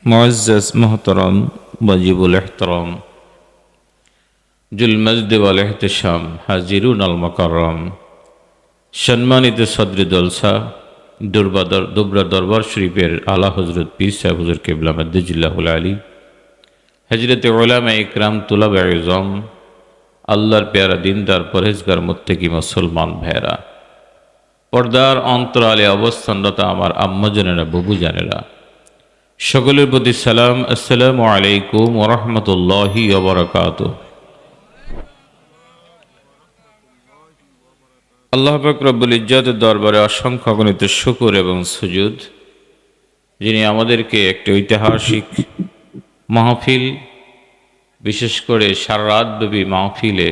मुअज़्ज़ज़ मोहतरम वजीबुल एहतराम जुल मजद वाल एहतशाम हाजिरुन अल मुकर्रम सम्मानित सदर जलसा दुबरा दरबार शरीफेर आला हजरत पीर साहेब हुजूर किबला मद्दिजिल्लाहुल आली हजरत उलामा इकराम तुलाबा इज़ाम আল্লাহর প্যারা দিনদার পরহেজগার মুত্তাকি মুসলমান ভাইরা, পর্দার অন্তরালে অবস্থানরত আমার আম্মাজানেরা, বুবুজানেরা, সকলের প্রতি সালাম। আসসালামু আলাইকুম ওয়া রাহমাতুল্লাহি ওয়া বারাকাতুহু। আল্লাহ পাক রব্বুল ইজ্জতের দরবারে অসংখ্য অগণিত শুকর এবং সুজুদ, যিনি আমাদেরকে একটি ঐতিহাসিক মাহফিল, বিশেষ করে সারা রাতব্যাপী মাহফিলে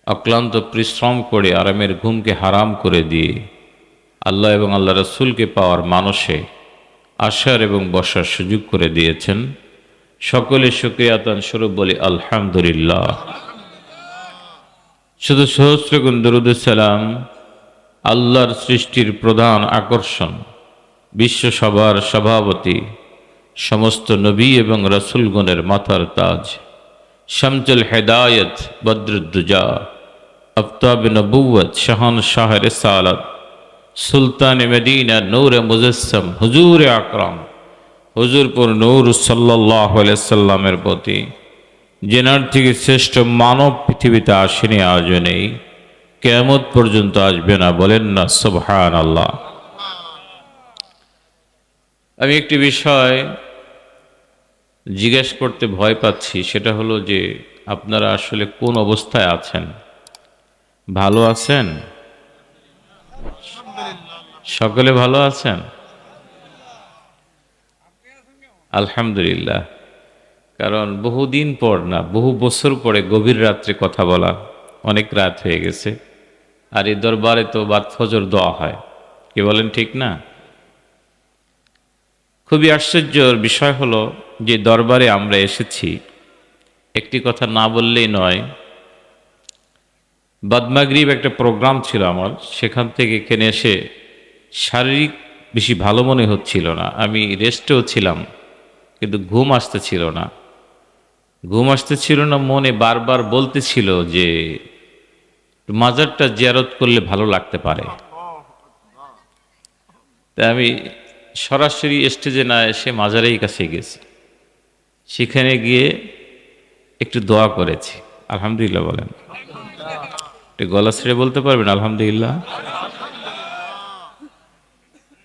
অক্লান্ত পরিশ্রম করে আরামের ঘুমকে হারাম করে দিয়ে আল্লাহ এবং আল্লাহ রাসূলকে পাওয়ার মানসে আসার এবং বসার সুযোগ করে দিয়েছেন। সকলে শুকরিয়াতান স্বরূপ বলি আলহামদুলিল্লাহ। শুধু সহস্র গুণ দরুদ সালাম আল্লাহর সৃষ্টির প্রধান আকর্ষণ, বিশ্ব সভার সভাপতি, সমস্ত নবী এবং রাসূলগণের মাথার তাজ, শামসুল হেদায়েত, বদরুদ্দুজা, আফতাব নবুয়ত, শাহানশাহ রিসালাত, সুলতান মদিনা, নূর মুজাসসাম, হুজুর আকরাম, হুজুরপুর নূর সাল্লাল্লাহু আলাইহি সাল্লামের প্রতি, যেনার থেকে শ্রেষ্ঠ মানব পৃথিবীতে আসেনি, আজও নেই, কিয়ামত পর্যন্ত আসবে না। বলেন না সুবহানাল্লাহ। আমি একটি বিষয় জিজ্ঞেস করতে ভয় পাচ্ছি, সেটা হলো যে আপনারা আসলে কোন অবস্থায় আছেন? ভালো আছেন? সকলে ভালো আছেন? আলহামদুলিল্লাহ। কারণ বহুদিন পর না, বহু বছর পরে গভীর রাত্রে কথা বলা, অনেক রাত হয়ে গেছে। আর এই দরবারে তো বাদ ফজর দোয়া হয়, কি বলেন ঠিক না? খুবই আশ্চর্যের বিষয় হলো যে দরবারে আমরা এসেছি, একটি কথা না বললেই নয়। বাদমাগরিব একটা প্রোগ্রাম ছিল আমার, সেখান থেকে এখানে এসে শারীরিক বেশি ভালো মনে হচ্ছিল না। আমি রেস্টেও ছিলাম, কিন্তু ঘুম আসতেছিল না। ঘুম আসতেছিল না, মনে বারবার বলতেছিল যে মাজারটা জিয়ারত করলে ভালো লাগতে পারে। তাই আমি সরাসরি স্টেজে না এসে মাজারের কাছে গেছি, সেখানে গিয়ে একটু দোয়া করেছি। আলহামদুলিল্লাহ বলেন, একটু গলা ছেড়ে বলতে পারবেন আলহামদুলিল্লাহ?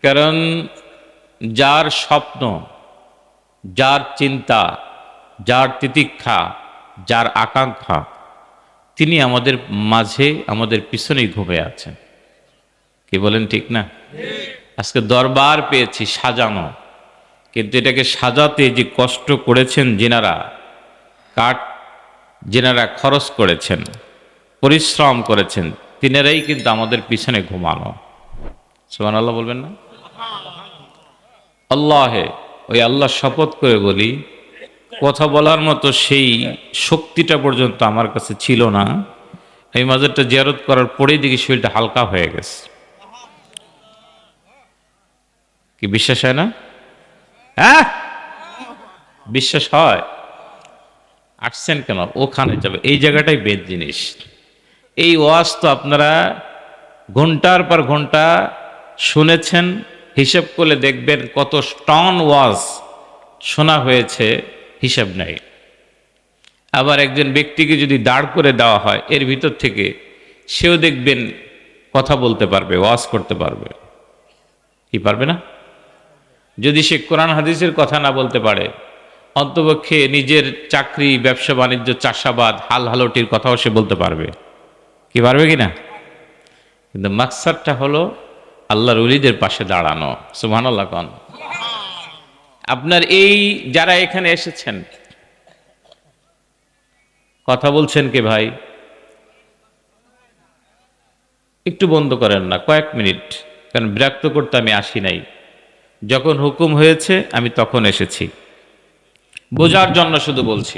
কারণ যার স্বপ্ন, যার চিন্তা, যার তিতিক্ষা, যার আকাঙ্ক্ষা, তিনি আমাদের মাঝে, আমাদের পিছনেই ঘুমে আছেন। কি বলেন ঠিক না? আজকে দরবার পেয়েছি সাজানো, কিন্তু এটাকে সাজাতে যে কষ্ট করেছেন যেনারা, যেনারা খরচ করেছেন, পরিশ্রম করেছেন, তিনারাই কিন্তু আমাদের পিছনে ঘুমানো। সুবহানাল্লাহ বলবেন না? আল্লাহে, ওই আল্লাহ শপথ করে বলি, কথা বলার মতো সেই শক্তিটা পর্যন্ত আমার কাছে ছিল না। এই মাজারটা জিয়ারত করার পরেই দেখি শরীরটা হালকা হয়ে গেছে। কি বিশ্বাস হয় না? হ্যাঁ, বিশ্বাস হয়। আসছেন কেন? ওখানে যাবে, এই জায়গাটাই বেদ জিনিস। এই ওয়াজ তো আপনারা ঘন্টার পর ঘন্টা শুনেছেন, হিসাব করলে দেখবেন কত টন ওয়াজ শোনা হয়েছে, হিসাব নাই। আবার একজন ব্যক্তিকে যদি দাঁড় করে দেওয়া হয়, এর ভিতর থেকে সেও দেখবেন কথা বলতে পারবে, ওয়াজ করতে পারবে। কি পারবে না? যদি সে কোরআন হাদিসের কথা না বলতে পারে, অন্তপক্ষে নিজের চাকরি, ব্যবসা বাণিজ্য, চাষাবাদ, হাল হালটির কথাও সে বলতে পারবে। কি পারবে কি না? কিন্তু মাকসাদটা হলো আল্লাহর ওলিদের পাশে দাঁড়ানো। সুবহানাল্লাহ কোন। আপনার এই যারা এখানে এসেছেন, কথা বলছেন কে ভাই? একটু বন্ধ করেন না, কয়েক মিনিট, কারণ বিরক্ত করতে আমি আসি নাই। যখন হুকুম হয়েছে আমি তখন এসেছি, বোঝার জন্য শুধু বলছি।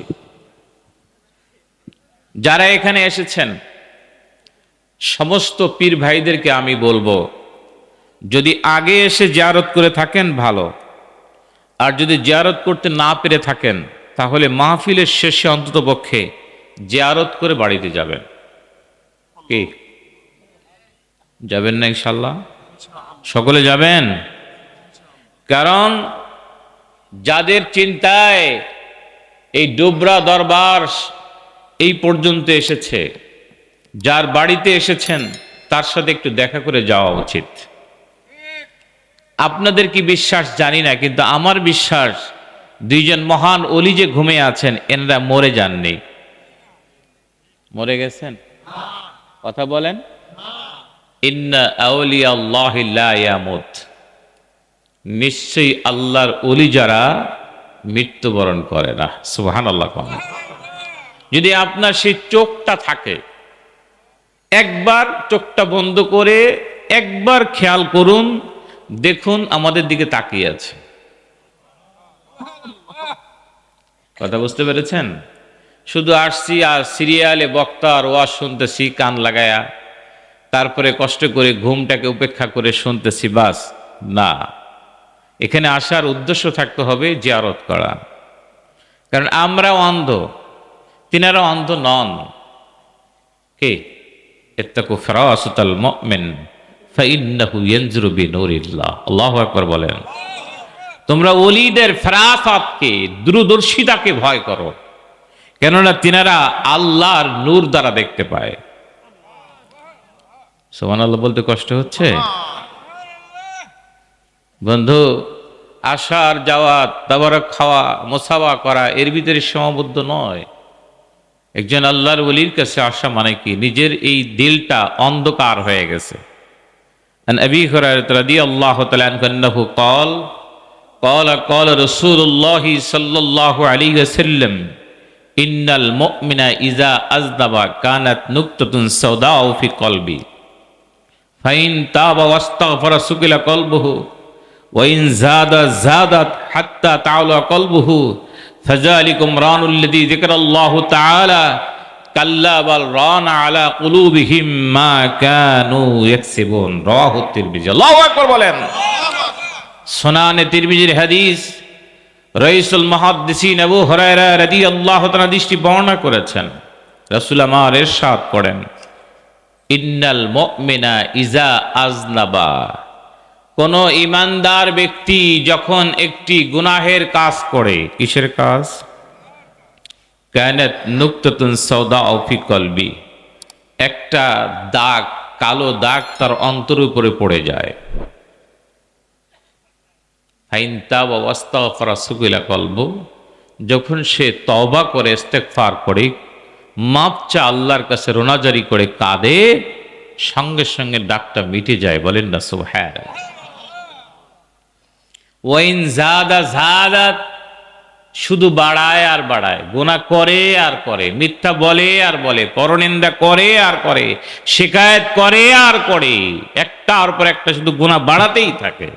যারা এখানে এসেছেন সমস্ত পীর ভাইদেরকে আমি বলবো, যদি আগে এসে জিয়ারত করে থাকেন ভালো, আর যদি জিয়ারত করতে না পেরে থাকেন তাহলে মাহফিলের শেষে অন্ততপক্ষে জিয়ারত করে বাড়িতে যাবেন। কি যাবেন না ইনশাল্লাহ? সকলে যাবেন? কারণ যাদের চিন্তায় এই ডোবরা দরবার এই পর্যন্ত এসেছে, যার বাড়িতে এসেছেন তার সাথে একটু দেখা করে যাওয়া উচিত। আপনাদের কি বিশ্বাস জানি না, কিন্তু আমার বিশ্বাস দুইজন মহান ওলি যে ঘুমিয়ে আছেন এনারা মরে যাননি। মরে গেছেন? কথা বলেন। ইন্না আউলিয়া আল্লাহি লা ইয়ামুত, নিশ্চয়ই আল্লাহর ওলি যারা মৃত্যুবরণ করে না। সুবহানাল্লাহ। যদি আপনার সেই চোখটা থাকে, একবার চোখটা বন্ধ করে একবার খেয়াল করুন, দেখুন আমাদের দিকে তাকিয়ে আছে। কথা বুঝতে পেরেছেন? শুধু আসছি আর সিরিয়ালে বক্তার ওয়াজ শুনতেছি কান লাগায়া, তারপরে কষ্ট করে ঘুমটাকে উপেক্ষা করে শুনতেছি, বাস না। এখানে আসার উদ্দেশ্য থাকতে হবে জিয়ারত করা। কারণ আমরাও অন্ধ, তিনারাও অন্ধ নন। কে? ইত্তাকু ফিরাসাতাল মুমিন ফাইন্নাহু ইয়ানজুরু বিনূরিল্লাহ। আল্লাহু আকবার বলেন। তোমরা ওলিদের ফিরাসাতকে, দূরদর্শিতাকে ভয় করো, কেননা তিনারা আল্লাহর নূর দ্বারা দেখতে পায়। সুবহানাল্লাহ বলতে কষ্ট হচ্ছে? বন্ধু, আসার যাওয়া, তাবারক খাওয়া, মোসাবা করা এর ভিতরে সীমাবদ্ধ নয়। একজন আল্লাহর ওলির কাছে আসা মানে কি? নিজের এই দিলটা অন্ধকার হয়ে গেছে। আন আবি হুরায়রা রাদিয়াল্লাহু তাআলা আনহু قال قال رسول الله صلى الله عليه وسلم إن المؤمن إذا أذنب كانت نقطة سوداء في قلبه فإن تاب واستغفر سكل قلبه وإن زادت حتى تعلى قلبه فذلكم ران الذي ذكر الله تعالى كلا بل ران على قلوبهم ما كانوا يكسبون رواه الترمذي। আল্লাহু আকবার বলেন। সুনানে তিরমিজির হাদিস, রাইসুল মুহাদ্দিসিন আবু হুরায়রা রাদিয়াল্লাহু তাআলা দৃষ্টি বর্ণনা করেছেন। রাসূল আমার ইরশাদ করেন, ইন্নাল মুমিনা ইজা আজনাবা, কোন ইমানদার ব্যক্তি যখন একটি গুনাহের কাজ করে, কিসের কাজ? কানাত নুকতাতুন সাওদাউ ফি কলবি, একটা দাগ, কালো দাগ তার অন্তরের উপরে পড়ে যায়। ফাইন তাবা ওয়াস্তাগফারা সুকিলা কলবু, যখন সে তওবা করে, ইস্তেগফার করে, মাপ চা আল্লাহর কাছে রোনাজারি করে কাঁদে, সঙ্গে সঙ্গে দাগটা মিটে যায়। বলেন না সুবহানাল্লাহ। ওয়াইন জাদাত, শুধু বাড়ায় আর বাড়ায়, গুনাহ করে আর করে, মিথ্যা বলে আর বলে, পরনিন্দা করে আর করে, শিকায়েত করে আর করে, একটার পর একটা শুধু গুনাহ বাড়াতেই থাকে।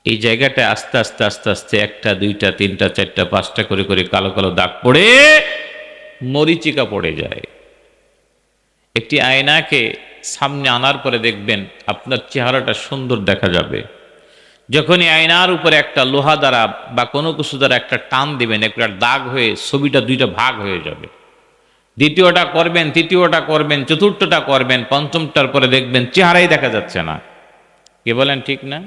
এই জায়গাটা আস্তে আস্তে আস্তে আস্তে একটা, দুইটা, তিনটা, চারটা, পাঁচটা করে করে কালো কালো দাগ পড়ে মরিচিকা পড়ে যায়। একটি আয়নাকে সামনে আনার পরে দেখবেন আপনার চেহারাটা সুন্দর দেখা যাবে। যখনই আয়নার উপরে একটা লোহা দ্বারা বা কোনো কিছু দ্বারা একটা টান দিবেন, একটা দাগ হয়ে ছবিটা দুইটা ভাগ হয়ে যাবে। দ্বিতীয়টা করবেন, তৃতীয়টা করবেন, চতুর্থটা করবেন, পঞ্চমটার পরে দেখবেন চেহারাই দেখা যাচ্ছে না। কে বলেন ঠিক না?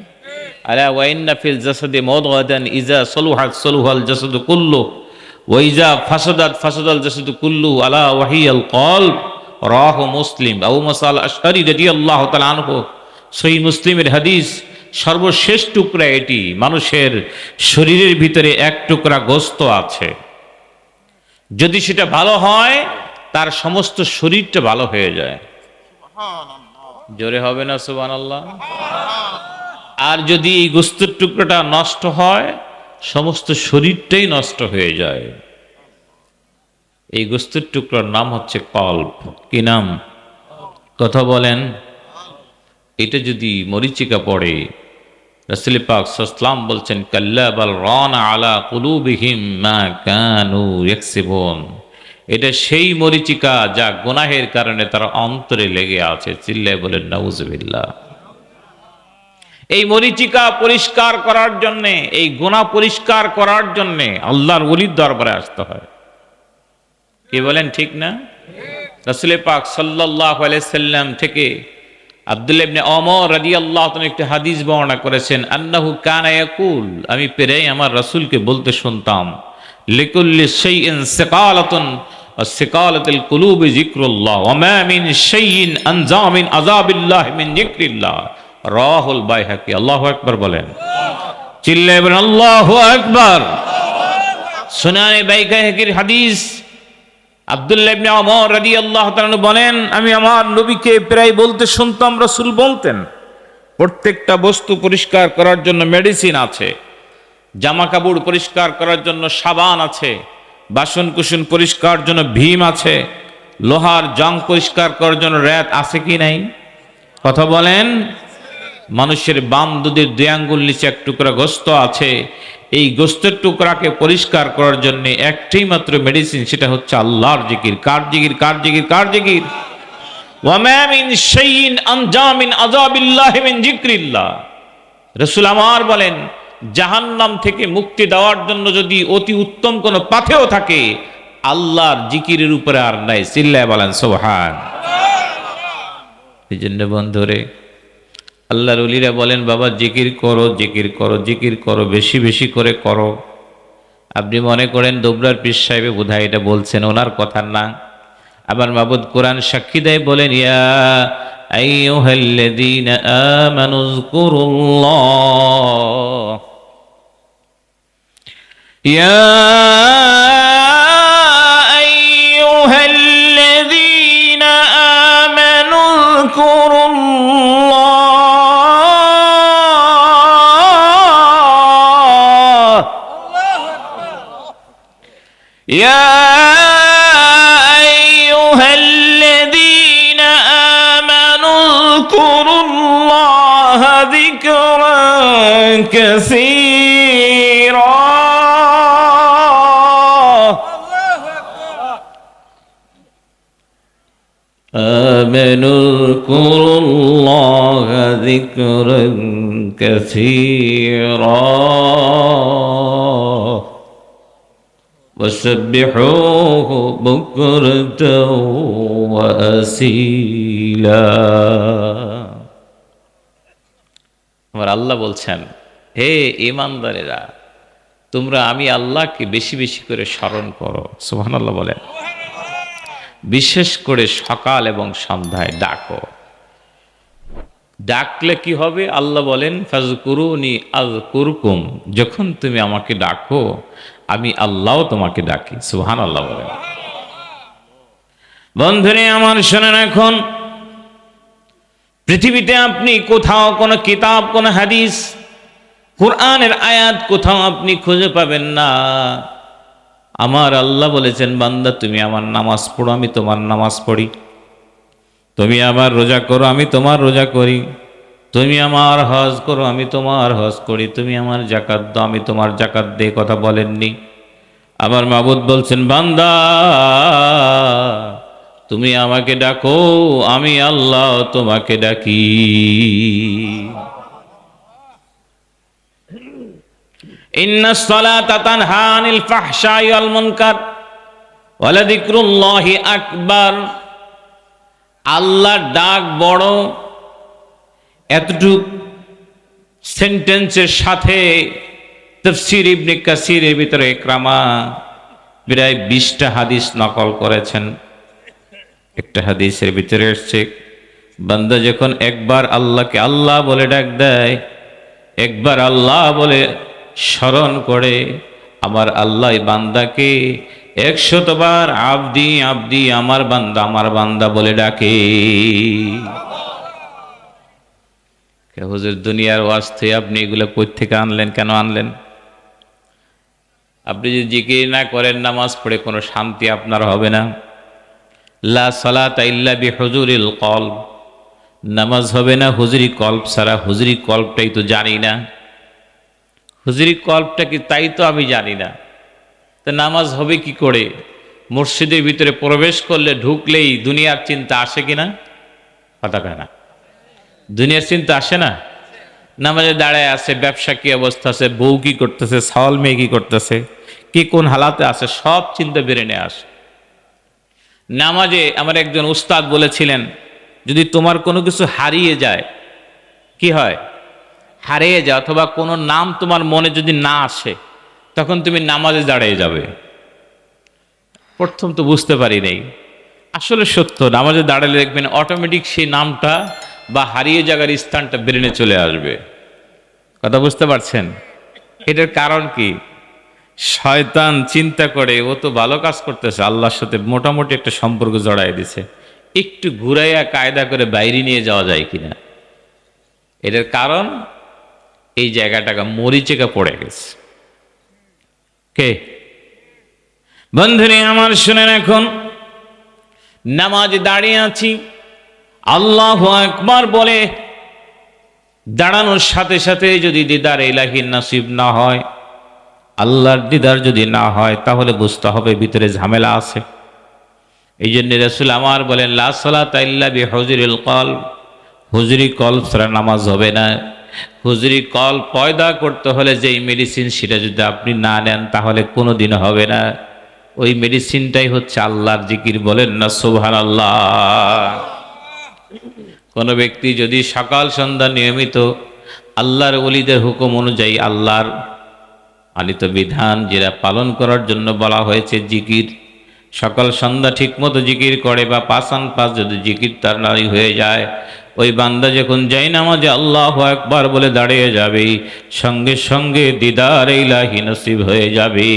আলা ওয়াইন্না ফিল জাসাদি মুদগাতান ইজা সলুহাত সলুহাল জাসাদু কুল্লু ওয়া ইজা ফাসাদাত ফাসাদাল জাসাদু কুল্লু আলা ওয়াহিয়াল কলব। রাহু মুসলিম। আবু মুসা আল আশআরী রাদিয়াল্লাহু তাআলা আনহু, সহিহ মুসলিমের হাদিস। সর্বশেষ টুকরা এটি। মানুষের শরীরের ভিতরে এক টুকরা গোস্ত আছে, যদি সেটা ভালো হয় তার সমস্ত শরীরটা ভালো হয়ে যায়। জোরে হবে না সুবহানাল্লাহ? আর যদি এই গোস্তের টুকরাটা নষ্ট হয়, সমস্ত শরীরটাই নষ্ট হয়ে যায়। এই গোস্তের টুকরার নাম হচ্ছে কলব। কি নাম? কথা বলেন। এটা যদি মরিচিকা পড়ে, রাসূল পাক সাল্লাল্লাহু আলাইহি ওয়াসাল্লাম বলছেন, কাল্লা বাল রানা আলা কুলুবিহিম মা কানু ইয়াকসিবুন, এটা সেই মরিচিকা যা গুনাহের কারণে তার অন্তরে লেগে আছে। চিল্লায় বলেন নাউজুবিল্লাহ। এই মরিচিকা পরিষ্কার করার জন্যে, এই গুনাহ পরিষ্কার করার জন্যে আল্লাহর ওলির দরবারে আসতে হয়। কি বলেন, ঠিক না? রাসূল পাক সাল্লাল্লাহু আলাইহি সাল্লাম থেকে আব্দুল্লাহ ইবনে ওমর রাদিয়াল্লাহু তাআলা একটি হাদিস বর্ণনা করেছেন, আন্নাহু কানা ইয়াকুল, আমি প্রায় আমার রাসূলকে বলতে শুনতাম, লিকুল্লি শাইইন সিকালাতুন ওয়া সিকালাতুল কুলুবি যিকরুল্লাহ ওয়া মা মিন শাইইন আনজা মিন আযাবিল্লাহ মিন যিকরিল্লাহ, রাহুল বাইহাকি। আল্লাহু আকবার বলেন, চিল্লায়ে বলেন আল্লাহু আকবার। সুনানে বাইহাকির হাদিস। আব্দুল্লাহ ইবনে ওমর রাদিয়াল্লাহু তাআলা বলেন, আমি আমার নবীকে প্রায় বলতে শুনতাম, রাসূল বলতেন, প্রত্যেকটা বস্তু পরিষ্কার করার জন্য মেডিসিন আছে, জামা কাপড় পরিষ্কার করার জন্য সাবান আছে, বাসন কুসন পরিষ্কার জন্য ভীম আছে, লোহার জং পরিষ্কার করার জন্য রেত আছে কি নাই? কথা বলেন। মানুষের বাম দুধের 2 আঙ্গুল নিচে এক টুকরা গোস্ত আছে, এই গোস্তের টুকরাকে পরিষ্কার করার জন্য একটাই মাত্র মেডিসিন, সেটা হচ্ছে আল্লাহর জিকির। কার জিকির? কার জিকির? কার জিকির? ওয়া মা মিন শাইইন আনজা মিন আযাবিল্লাহি মিন যিকরিল্লাহ। রাসূল আমার বলেন, জাহান্নাম থেকে মুক্তি দেওয়ার জন্য যদি অতি উত্তম কোন পাথেয় থাকে, আল্লাহর জিকিরের উপরে আর নাই। চিল্লায়ে বলেন সুবহান। এই জন্য বন্ধুরে, আল্লাহর ওলিরা বলেন, বাবা জিকির করো, জিকির করো, জিকির করো, বেশি বেশি করে করো। আপনি মনে করেন দোবরার পীর সাহেব বোধহয় এটা বলছেন, ওনার কথা না। আবার মাবুদ কোরআন সাক্ষী দেয়, বলেন, ইয়া আইয়ুহাল্লাযীনা আমানু যকুরুল্লাহ, ইয়া আইয়ুহাল্লাযীনা আমানু যকুরুল্লাহ, يا أيها الذين آمنوا اذكروا الله ذكرا كثيرا آمنوا اذكروا الله ذكرا كثيرا وسبحوه بكرة وأصيلا। আমার আল্লাহ বলছেন, হে ঈমানদারেরা, তোমরা আমি আল্লাহকে বেশি বেশি করে স্মরণ করো। সুবহানাল্লাহ বলেন। বিশেষ করে সকাল এবং সন্ধ্যায় ডাকো। ডাকলে কি হবে? আল্লাহ বলেন, ফাজকুরুনি আযকুরকুম, যখন তুমি আমাকে ডাকো আমি আল্লাহও তোমাকে ডাকি। সুবহানাল্লাহ বলেন। বন্ধুরে আমার শোনেন, এখন পৃথিবীতে আপনি কোথাও কোনো কিতাব, কোনো হাদিস, কোরআনের আয়াত কোথাও আপনি খুঁজে পাবেন না। আমার আল্লাহ বলেছেন, বান্দা তুমি আমার নামাজ পড়ো, আমি তোমার নামাজ পড়ি। তুমি আমার রোজা করো, আমি তোমার রোজা করি। তুমি আমার হজ করো, আমি তোমার হজ করি। তুমি আমার যাকাত দাও, আমি তোমার যাকাত দেই। কথা বলেননি? আমার মাবুদ বলছেন, বান্দা তুমি আমাকে ডাকো, আমি আল্লাহ তোমাকে ডাকি। ইন্নাস সালাতা তানহা আনিল ফাহশাই ওয়াল মুনকার ওয়া লাযিকরুল্লাহি আকবার। আল্লাহর ডাক বড়। এতটুক সেন্টেন্সের সাথে তাফসীর ইবনে কাসিরের ভিতরে ইকরামা প্রায় 20টা হাদিস নকল করেছেন। একটা হাদিসের ভিতরে এসেছে, বান্দা যখন একবার আল্লাহকে আল্লাহ বলে ডাক দেয়, একবার আল্লাহ বলে স্মরণ করে, আমার আল্লাহ বান্দাকে 100 বার আবদি আবদি, আমার বান্দা বলে ডাকে। হুজুর দুনিয়ার ওয়াস্তে আপনি এগুলো কই থেকে আনলেন? কেন আনলেন? আপনি যদি জিকির না করেন, নামাজ পড়ে কোনো শান্তি আপনার হবে না। লা সালাতা ইল্লা বিহুজুরিল কলব, নামাজ হবে না হুজুরি কলব ছাড়া। হুজুরি কলবটাই তো জানি না। হুজুরি কলবটা কি তাই তো আমি জানি না। তো নামাজ হবে কি করে? মসজিদের ভিতরে প্রবেশ করলে, ঢুকলেই দুনিয়ার চিন্তা আসে কিনা? কথা কয় না? দুনিয়ার চিন্তা আসে না? নামাজে দাঁড়ায় আছে, ব্যবসা কি অবস্থা আছে, বউ কি করতেছে, ছাওয়াল মেয়ে কি করতেছে, কি কোন হালাতে আছে, সব চিন্তা ব্রেনে আসে। নামাজে আমার একজন উস্তাদ বলেছিলেন, যদি তোমার কোনো কিছু হারিয়ে যায়, কি হয়, হারিয়ে যায়, অথবা কোনো নাম তোমার মনে যদি না আসে, তখন তুমি নামাজে দাঁড়িয়ে যাবে। প্রথম তো বুঝতে পারি নাই, আসলে সত্য, নামাজে দাঁড়ালে দেখবেন অটোমেটিক সেই নামটা বা হারিয়ে যাওয়ার স্থানটা ব্রেনে চলে আসবে। কথা বুঝতে পারছেন? এটার কারণ কি? শয়তান চিন্তা করে ও তো ভালো কাজ করতেছে, আল্লাহর সাথে মোটামুটি একটা সম্পর্ক জড়াই দিছে, একটু ঘুরাইয়া কায়দা করে বাইরে নিয়ে যাওয়া যায় কিনা। এটার কারণ এই জায়গাটাকে মরিচিকা পড়ে গেছে। কে বন্ধুরে আমার শুনেন, এখন নামাজে দাঁড়িয়ে আছি, আল্লাহু আকবার বলে দাঁড়ানোর সাথে সাথে যদি দিদার ইলাহি নসিব না হয়, আল্লাহর দিদার যদি না হয়, তাহলে বুঝতে হবে ভিতরে ঝামেলা আছে। এই জন্য রাসূল আমার বলেন, লা সালাতা ইল্লা বিহুজুরিল কলব, হুজুরি কলব ছাড়া নামাজ হবে না। হুজুরি কলব পয়দা করতে হলে যেই মেডিসিন, সেটা যদি আপনি না নেন তাহলে কোনোদিন হবে না। ওই মেডিসিনটাই হচ্ছে আল্লাহর জিকির। বলেন না সুবহানাল্লাহ। কোনো ব্যক্তি যদি সকাল সন্ধ্যা নিয়মিত আল্লাহর ওলিদের হুকুম অনুযায়ী, আল্লাহর আনিত বিধান যেটা পালন করার জন্য বলা হয়েছে জিকির, সকাল সন্ধ্যা ঠিক মতো জিকির করে বা পাঁচান পাঁচ যদি জিকির তার নারী হয়ে যায়, ওই বান্দা যখন যাই নামাজে আল্লাহু আকবার বলে দাঁড়িয়ে যাবে, সঙ্গে সঙ্গে দিদার ইলাহি নসিব হয়ে যাবে।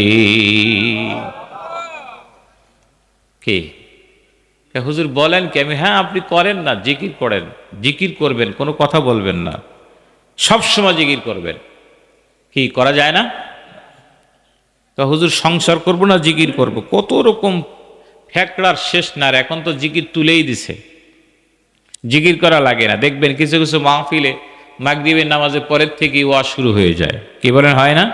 কি হুজুর বলেন কি? আমি, হ্যাঁ আপনি করেন না, জিকির করেন, জিকির করবেন, কোনো কথা বলবেন না, সবসময় জিকির করবেন। কি করা যায় না? তো হুজুর সংসার করব না জিকির করব, কত রকম ফ্যাকড়ার শেষ না। আর এখন তো জিকির তুলেই দিছে, জিকির করা লাগে না। দেখবেন কিছু কিছু মাহফিলে মাগরিবের নামাজের পরের থেকেই ওয়াজ শুরু হয়ে যায়। কি বলেন, হয় না?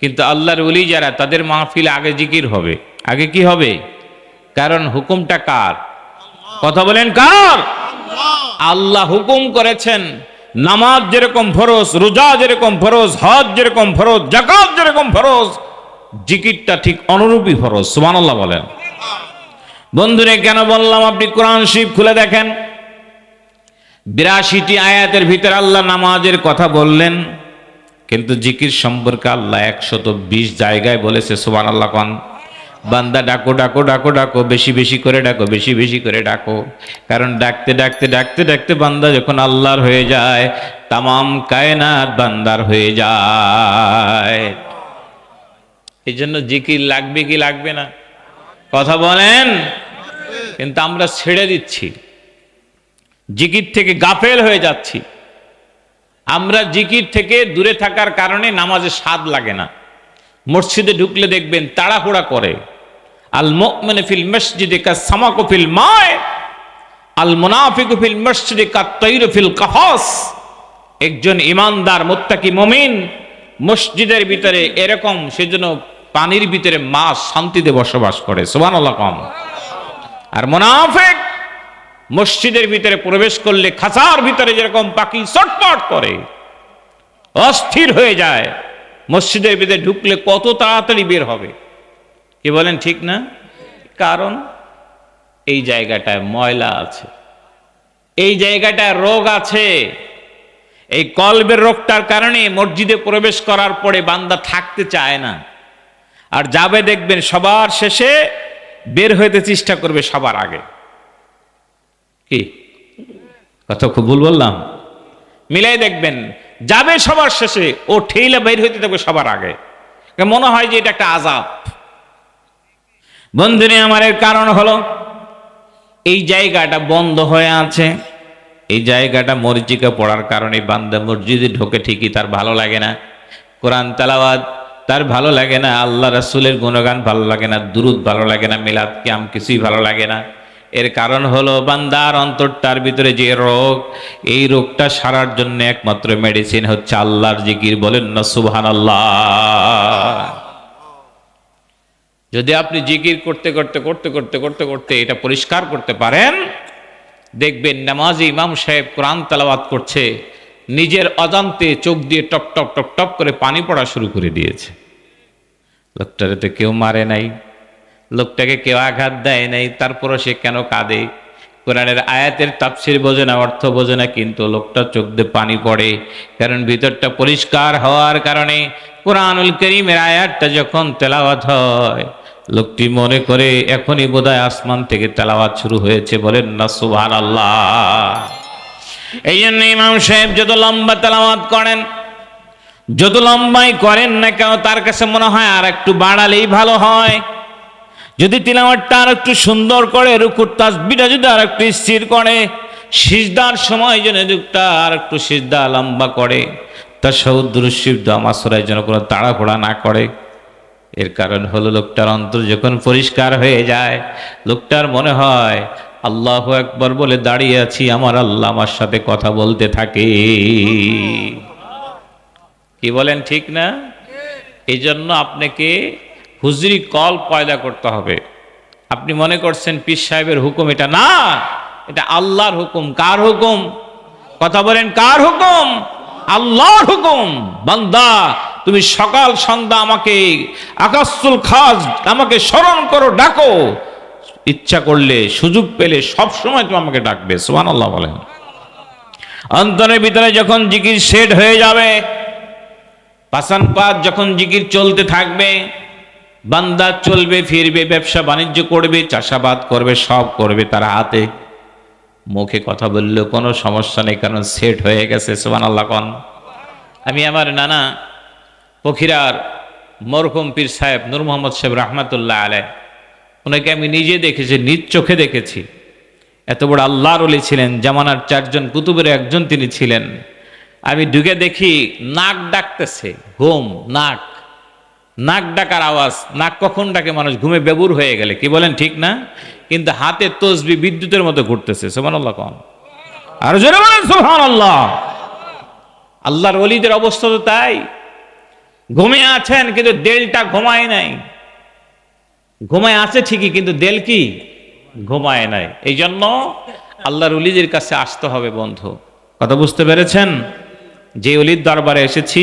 কিন্তু আল্লাহর ওলি যারা, তাদের মাহফিলে আগে জিকির হবে। আগে কি হবে? কারণ হুকুমটা কার? কথা বলেন, কার? আল্লাহ হুকুম করেছেন, নামাজ যেরকম ফরজ, রোজা যেরকম ফরজ, হজ যেরকম ফরজ, যাকাত যেরকম ফরজ, জিকিরটা ঠিক অনুরূপী ফরজ। সুবহানাল্লাহ বলেন। বন্ধুরে কেন বললাম, আপনি কোরআন শরীফ খুলে দেখেন, 82টি আয়াতের ভিতরে আল্লাহ নামাজের কথা বললেন, কিন্তু জিকির সম্পর্কে আল্লাহ 120 জায়গায় বলেছে। সুবহানাল্লাহ কোন? বান্দা ডাকো ডাকো ডাকো ডাকো, বেশি বেশি করে ডাকো, বেশি বেশি করে ডাকো। কারণ ডাকতে ডাকতে ডাকতে ডাকতে বান্দা যখন আল্লাহর হয়ে যায়, তামাম কায়নাত বান্দার হয়ে যায়। এই জন্য জিকির লাগবে কি লাগবে না? কথা বলেন। কিন্তু আমরা ছেড়ে দিচ্ছি, জিকির থেকে গাফেল হয়ে যাচ্ছি। আমরা জিকির থেকে দূরে থাকার কারণে নামাজে স্বাদ লাগে না। মসজিদে ঢুকলে দেখবেন তাড়াহুড়া করে। আল মুমিনু ফিল মসজিদে কাসসামাকু ফিল মায়, আল মুনাফিকু ফিল মসজিদে কাত্তাইরু ফিল কাফাস। একজন ইমানদার মুত্তাকি মুমিন মসজিদের ভিতরে এরকম, সেজন্য পানির ভিতরে মাছ শান্তিতে বসবাস করে। সুবহানাল্লাহ কম। আর মুনাফিক মসজিদের ভিতরে প্রবেশ করলে খাঁচার ভিতরে যেরকম পাখি ছটফট করে, অস্থির হয়ে যায়, মসজিদের ভিতরে ঢুকলে কত তাড়াতাড়ি বের হবে। কি বলেন, ঠিক না? কারণ এই জায়গাটায় ময়লা আছে, এই জায়গাটায় রোগ আছে। এই কলবের রোগটার কারণে মসজিদে প্রবেশ করার পরে বান্দা থাকতে চায় না, আর যাবে দেখবেন সবার শেষে বের হইতে চেষ্টা করবে সবার আগে। কি কথা খুব ভুল বললাম? মিলাই দেখবেন, যাবে সবার শেষে, ও ঠেইলা বের হইতে থাকবে সবার আগে। মনে হয় যে এটা একটা আযাব। বন্ধুরে আমার, এর কারণ হলো এই জায়গাটা বন্ধ হয়ে আছে। এই জায়গাটা মরিচিকা পড়ার কারণে বান্দা মসজিদে ঢোকে ঠিকই, তার ভালো লাগে না। কোরআন তেলাওয়াত তার ভালো লাগে না, আল্লাহ রাসূলের গুণগান ভালো লাগে না, দুরূদ ভালো লাগে না, মিলাদ কিয়াম কিছুই ভালো লাগে না। এর কারণ হলো বান্দার অন্তরটার ভিতরে যে রোগ, এই রোগটা সারার জন্য একমাত্র মেডিসিন হচ্ছে আল্লাহর জিকির। বলেন না সুবহানাল্লাহ। যদি আপনি জিকির করতে করতে করতে করতে করতে করতে এটা পরিষ্কার করতে পারেন, দেখবেন নামাজি ইমাম সাহেব কোরআন তেলাওয়াত করছে, নিজের অজান্তে চোখ দিয়ে টপ টপ টপ টপ করে পানি পড়া শুরু করে দিয়েছে। লোকটারে তো কেউ মারে নাই, লোকটাকে কেউ আঘাত দেয় নাই, তারপরও সে কেন কাঁদে? কোরআনের আয়াতের তাফসীর বোঝে না, অর্থ বোঝে না, কিন্তু লোকটা চোখ দিয়ে পানি পড়ে, কারণ ভিতরটা পরিষ্কার হওয়ার কারণে। কোরআনুল কারীমের আয়াতটা যখন তেলাওয়াত হয়, লোকটি মনে করে এখনই বোধহয় আসমান থেকে তেলাওয়াত শুরু হয়েছে, বলেন না সুবহানাল্লাহ। এই জন্য ইমাম সাহেব যত লম্বা তেলাওয়াত করেন, যত লম্বাই করেন না কেন, তার কাছে মনে হয় আর একটু বাড়ালেই ভালো হয়। যদি তিলাওয়াতটা আর একটু সুন্দর করে, রুকুর তাসবিহটা যদি আর একটু স্থির করে, সিজদার সময় যেন যুগটা আর একটু সিজদা লম্বা করে, তাশাহুদ দুরূদ শরীফ দোয়া মাসুরায় যেন কোনো তাড়াহুড়া না করে। এর কারণ হলো লোকটার অন্তর যখন পরিষ্কার হয়ে যায়, লোকটার মনে হয় আল্লাহু আকবার বলে দাঁড়িয়ে আছি, আমার আল্লাহ আমার সাথে কথা বলতে থাকে। কি বলেন, ঠিক না? এই জন্য আপনাকে হুজুরি কল পয়দা করতে হবে। আপনি মনে করছেন পীর সাহেবের হুকুম, এটা না, এটা আল্লাহর হুকুম। কার হুকুম? কথা বলেন, কার হুকুম? আল্লাহর হুকুম। বান্দা, তুমি সকাল সন্ধ্যা আমাকে আকাশুল খাজ আমাকে স্মরণ করো, ডাকো, ইচ্ছা করলে সুযোগ পেলে সব সময় তুমি আমাকে ডাকবে। সুবহানাল্লাহ বলেন। অন্তরের ভিতরে যখন জিকির সেট হয়ে যাবে, পাসান পাত যখন জিকির চলতে থাকবে, বান্দা চলবে ফিরবে, ব্যবসা বাণিজ্য করবে, চাষাবাদ করবে, সব করবে তার হাতে। মুখে কথা বললেও কোনো সমস্যা নেই, কারণ সেট হয়ে গেছে। সুবহানাল্লাহ কোন। আমি আমার নানা ফকিরার মরহুম পীর সাহেব নূর মোহাম্মদ সাহেব রাহমাতুল্লাহ আলাইহ, ওনাকে আমি নিজে দেখেছি, নিজ চোখে দেখেছি। এত বড় আল্লাহর ওলি ছিলেন, জামানার 4 জন কুতুবের একজন তিনি ছিলেন। আমি ঢুকে দেখি নাক ডাকতেছে, ঘুম, নাক, নাক ডাকার আওয়াজ। নাক কখন ডাকে? মানুষ ঘুমে বেবুর হয়ে গেলে। কি বলেন, ঠিক না? কিন্তু হাতে তসবি বিদ্যুতের মতো ঘুরতেছে। সুবহানাল্লাহ কোন। আর জোরে বলেন সুবহানাল্লাহ। আল্লাহর ওলিদের অবস্থা তো তাই। ঘুমে আছেন কিন্তু দেলটা ঘুমায় নাই। ঘুমায় আছে ঠিকই, কিন্তু দেল কি ঘুমায় নাই। এই জন্য আল্লাহর ওলিদের কাছে আসতে হবে বন্ধু। কথা বুঝতে পেরেছেন? যে ওলির দরবারে এসেছি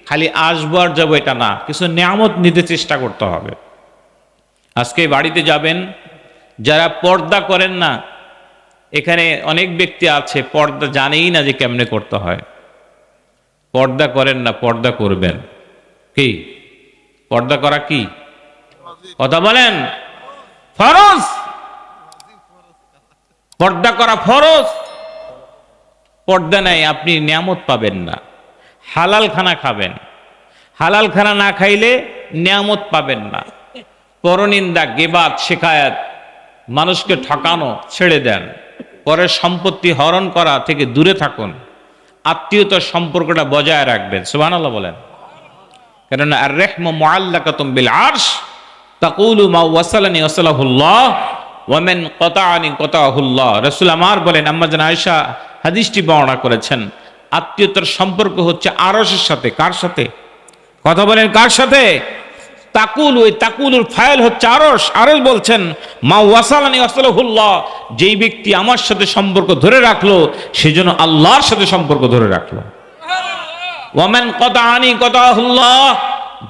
খালি আসবো আর যাবো এটা না, কিছু নিয়ামত নিতে চেষ্টা করতে হবে। আজকে বাড়িতে যাবেন, যারা পর্দা করেন না, এখানে অনেক ব্যক্তি আছে পর্দা জানেই না যে কেমনে করতে হয়। পর্দা করেন না, পর্দা করবেন। কি পর্দা করা? কি কথা বলেন? ফরজ। পর্দা করা ফরজ। পর্দা নাই, আপনি নিয়ামত পাবেন না। হালাল খানা খাবেন, হালাল খানা না খাইলে নিয়ামত পাবেন না। পরনিন্দা, গিবাত, শিকায়াত, মানুষকে ঠকানো ছেড়ে দেন। পরের সম্পত্তি হরণ করা থেকে দূরে থাকুন। আত্মীয়তার সম্পর্কটা বজায় রাখবেন। সুবহানাল্লাহ বলেন। কেননা আর রেহমু মুআল্লাকাতুম বিল আরশ তাকুলু মা ওয়াসালানি ওয়াসালাহুল্লাহ ওয়া মান কাতাআনি কাতাআহুল্লাহ। রাসূল আমার বলেন, আম্মা জান আয়েশা হাদিসটি বর্ণনা করেছেন, আত্মীয়তার সম্পর্ক হচ্ছে আরশের সাথে। কার সাথে? কথা বলেন, কার সাথে? তাকুল, ওই তাকুলুর ফাইল হচ্ছে আরশ। আরশ বলছেন মা ওয়াসালানি ওয়াসালাহুল্লাহ, যেই ব্যক্তি আমার সাথে সম্পর্ক ধরে রাখলো সেজন্য আল্লাহর সাথে সম্পর্ক ধরে রাখলো। ওয়া মান কাতাআনি কাতাআহুল্লাহ,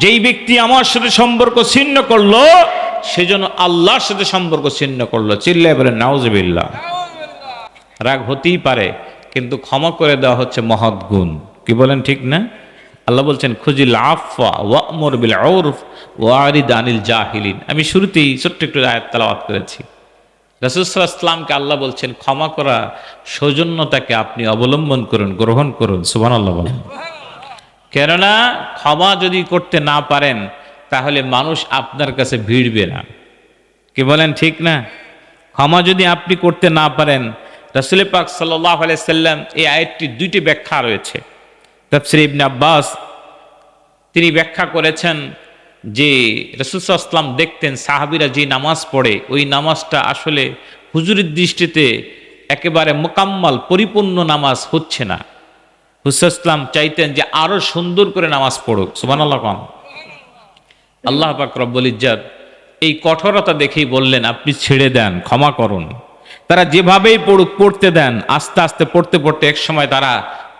যেই ব্যক্তি আমার সাথে সম্পর্ক ছিন্ন করলো সেজন্য আল্লাহর সাথে সম্পর্ক ছিন্ন করলো। চিল্লায়ে বলেন নাউজুবিল্লাহ। রাগ হতেই পারে, কিন্তু ক্ষমা করে দেওয়া হচ্ছে মহৎ গুণ। কি বলেন, ঠিক না? আল্লাহ বলছেন খুজিল আফওয়া ওয়া'মুর বিল উরফ ওয়া'রিদ আনিল জাহিলিন। আমি শুরুতেই ছোট্ট একটু আয়াত তেলাওয়াত করেছি। রাসূল সাল্লাল্লাহু আলাইহি ওয়াসাল্লামকে আল্লাহ বলছেন ক্ষমা করা, সৌজন্যতাকে আপনি অবলম্বন করুন, গ্রহণ করুন। সুবহানাল্লাহ বলেন। কেননা ক্ষমা যদি করতে না পারেন তাহলে মানুষ আপনার কাছে ভিড়বে না। কি বলেন, ঠিক না? ক্ষমা যদি আপনি করতে না পারেন, রাসূল পাক সাল্লাল্লাহু আলাইহি সাল্লাম এই আয়াতটির 2টি ব্যাখ্যা রয়েছে। তাফসীর ইবনে আব্বাস তিনি ব্যাখ্যা করেছেন যে রাসূল সাল্লাল্লাহু আলাইহি ওয়াসাল্লাম দেখতেন সাহাবীরা যে নামাজ পড়ে ওই নামাজটা আসলে হুজুরের দৃষ্টিতে একেবারে মোকাম্মল পরিপূর্ণ নামাজ হচ্ছে না। হুজুর ইসলাম চাইতেন যে আরো সুন্দর করে নামাজ পড়ুক। সুবহানাল্লাহ কোন। আল্লাহ পাক রব্বুল ইজ্জত এই কঠোরতা দেখেই বললেন আপনি ছেড়ে দেন, ক্ষমা করুন। তারা যেভাবেই পড়ুক, পড়তে দেন। আস্তে আস্তে পড়তে পড়তে এক সময় তারা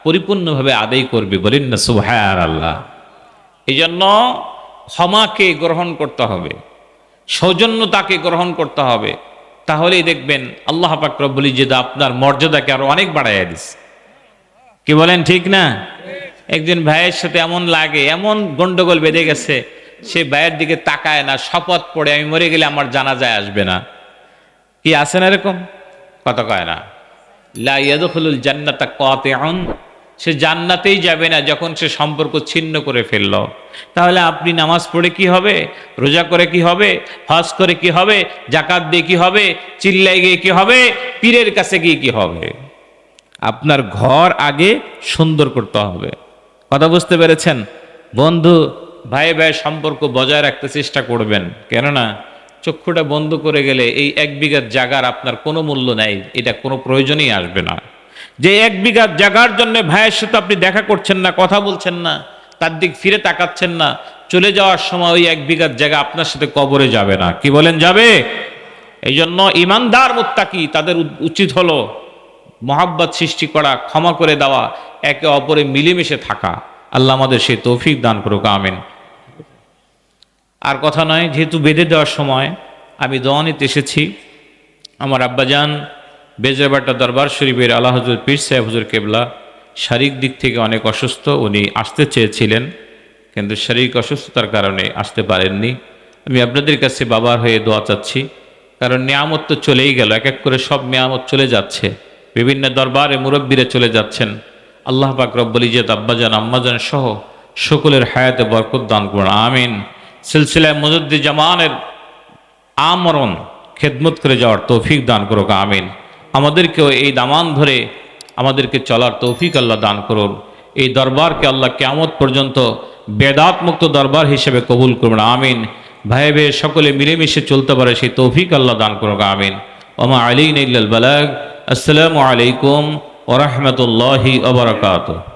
পরিপূর্ণভাবে আদায় করবে। বলেন না সুবহানাল্লাহ। এই জন্য ক্ষমাকে গ্রহণ করতে হবে, সৌজন্যতাকে গ্রহণ করতে হবে। তাহলেই দেখবেন আল্লাহ পাক রব্বুল ইজ্জত আপনার মর্যাদাকে আরো অনেক বাড়াইয়া দিচ্ছে। কি বলেন ঠিক না? একজন ভাইয়ের সাথে এমন লাগে, এমন গন্ডগোল বেঁধে গেছে, সে ভাইয়ের দিকে তাকায় না, শপথ পড়ে আমি মরে গেলে আমার জানাজায় আসবে না। কি আছে না এরকম? কথা কয় না, লা ইয়াদখুলুল জান্নাতা কাতিউন, সে জান্নাতেই যাবে না যখন সে সম্পর্ক ছিন্ন করে ফেলল। তাহলে আপনি নামাজ পড়ে কি হবে, রোজা করে কি হবে, হজ করে কি হবে, যাকাত দিয়ে কি হবে, চিল্লাই গিয়ে কি হবে, পীরের কাছে গিয়ে কি হবে? আপনার ঘর আগে সুন্দর করতে হবে। কথা বুঝতে পেরেছেন? বন্ধু ভাই ভাই সম্পর্ক বজায় রাখতে চেষ্টা করবেন, কেননা চক্ষুটা বন্ধ করে গেলে এই 1 বিঘা জায়গার আপনার কোনো মূল্য নাই, এটা কোনো প্রয়োজনই আসবে না। যে 1 বিঘা জায়গার জন্য ভাইয়ের সাথে আপনি দেখা করছেন না, কথা বলছেন না, তার দিক ফিরে তাকাচ্ছেন না, চলে যাওয়ার সময় ওই 1 বিঘা জায়গা আপনার সাথে কবরে যাবে না। কি বলেন, যাবে? এই জন্য ইমানদার মুত্তাকি তাদের উচিত হলো মহাব্বত সৃষ্টি করা, ক্ষমা করে দেওয়া, একে অপরে মিলেমিশে থাকা। আল্লাহ আমাদের সেই তৌফিক দান করুক, আমিন। আর কথা নয়, যেহেতু বেঁধে দেওয়ার সময় আমি দোয়া নিতে এসেছি। আমার আব্বাজান বেজরাবাটা দরবার শরীফের আলা হযরত পীর সাহেব হুজুর কেবলা শারীরিক দিক থেকে অনেক অসুস্থ। উনি আসতে চেয়েছিলেন কিন্তু শারীরিক অসুস্থতার কারণে আসতে পারেননি। আমি আপনাদের কাছে বাবার হয়ে দোয়া চাচ্ছি, কারণ নিয়ামত তো চলেই গেল, এক এক করে সব নিয়ামত চলে যাচ্ছে, বিভিন্ন দরবারে মুরব্বীরা চলে যাচ্ছেন। আল্লাহ পাক রব্বুল ইজ্জত আব্বাজান আম্মাজান সহ সকলের হায়াতে বরকত দান করুন, আমিন। সিলসিলায় মুজাদ্দিদ জামানের আমরণ খেদমত করে যাওয়ার তৌফিক দান করুক, আমিন। আমাদেরকেও এই দামান ধরে আমাদেরকে চলার তৌফিক আল্লাহ দান করুন। এই দরবারকে আল্লাহ কিয়ামত পর্যন্ত বেদাত মুক্ত দরবার হিসেবে কবুল করুন, আমিন। ভাই ভাই সকলে মিলেমিশে চলতে পারে সেই তৌফিক আল্লাহ দান করুক, আমিন। ওমা আলাইনা ইল্লাল বালাগ। আসসালামু আলাইকুম ওয়া রাহমাতুল্লাহি ওয়া বারাকাতুহু।